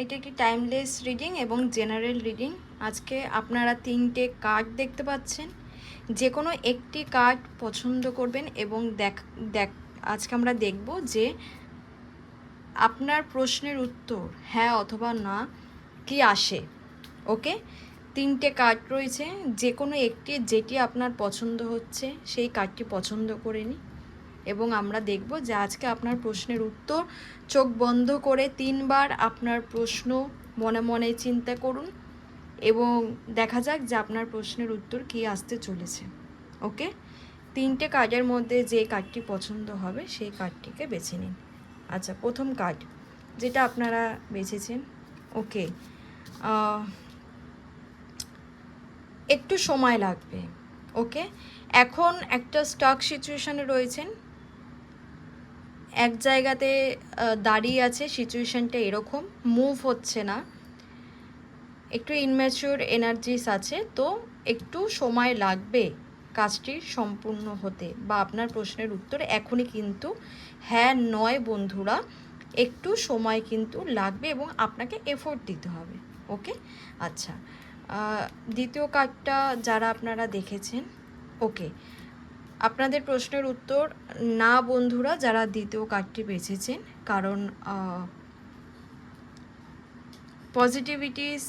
এটা একটি timeless reading এবং জেনারেল রিডিং। আজকে আপনারা 3টে কার্ড দেখতে পাচ্ছেন, যে কোনো একটি কার্ড পছন্দ করবেন এবং আজকে আমরা দেখব যে আপনার প্রশ্নের উত্তর হ্যাঁ অথবা না কি আসে। ওকে, 3টে কার্ড রয়েছে, যে কোনো একটি যেটি আপনার পছন্দ হচ্ছে সেই কার্ডটি পছন্দ করে নিন এবং আমরা দেখব যে আজকে আপনার প্রশ্নের উত্তর। চোখ বন্ধ করে 3বার আপনার প্রশ্ন মনে মনে চিন্তা করুন এবং দেখা যাক যে আপনার প্রশ্নের উত্তর কী আসতে চলেছে। ওকে, 3টে কার্ডের মধ্যে যে কার্ডটি পছন্দ হবে সেই কার্ডটিকে বেছে নিন। আচ্ছা, প্রথম কার্ড যেটা আপনারা বেছেছেন, ওকে, একটু সময় লাগবে। ওকে, এখন একটা স্টাক সিচুয়েশানে রয়েছেন, এক জায়গাতে দাঁড়িয়ে আছে, সিচুয়েশানটা এরকম, মুভ হচ্ছে না, একটু ইনম্যাচিওর এনার্জিস আছে, তো একটু সময় লাগবে কাজটি সম্পূর্ণ হতে, বা আপনার প্রশ্নের উত্তর এখনই কিন্তু হ্যাঁ নয় বন্ধুরা, একটু সময় কিন্তু লাগবে এবং আপনাকে এফোর্ট দিতে হবে। ওকে, আচ্ছা, দ্বিতীয় কার্ডটা যারা আপনারা দেখেছেন, ওকে, আপনাদের প্রশ্নের উত্তর না বন্ধুরা যারা দ্বিতীয় কার্ডটি বেছেছেন, কারণ পজিটিভিটিস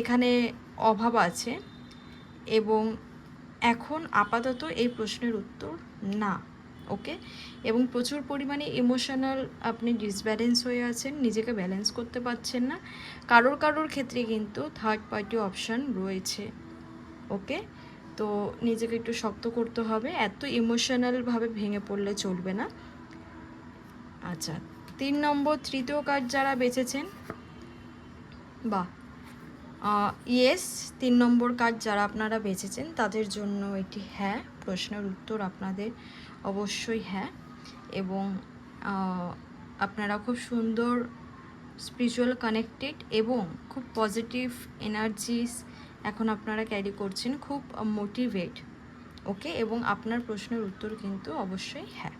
এখানে অভাব আছে এবং এখন আপাতত এই প্রশ্নের উত্তর না। ওকে, এবং প্রচুর পরিমাণে ইমোশনাল আপনি ডিসব্যালেন্স হয়ে আছেন, নিজেকে ব্যালেন্স করতে পারছেন না, কারোর ক্ষেত্রে কিন্তু থার্ড পার্টি অপশান রয়েছে। ওকে, তো নিজেকে একটু শক্ত করতে হবে, এত ইমোশনালভাবে ভেঙে পড়লে চলবে না। আচ্ছা, 3 নম্বর তৃতীয় কার্ড যারা বেছেছেন, বা ইয়েস, 3 নম্বর কার্ড যারা আপনারা বেছেছেন তাদের জন্য এটি হ্যাঁ, প্রশ্নের উত্তর আপনাদের অবশ্যই হ্যাঁ, এবং আপনারা খুব সুন্দর স্পিরিচুয়াল কানেক্টেড এবং খুব পজিটিভ এনার্জিস এখন আপনারা ক্যারি করছেন, খুব মোটিভেট। ওকে, এবং আপনার প্রশ্নের উত্তর কিন্তু অবশ্যই হ্যাঁ।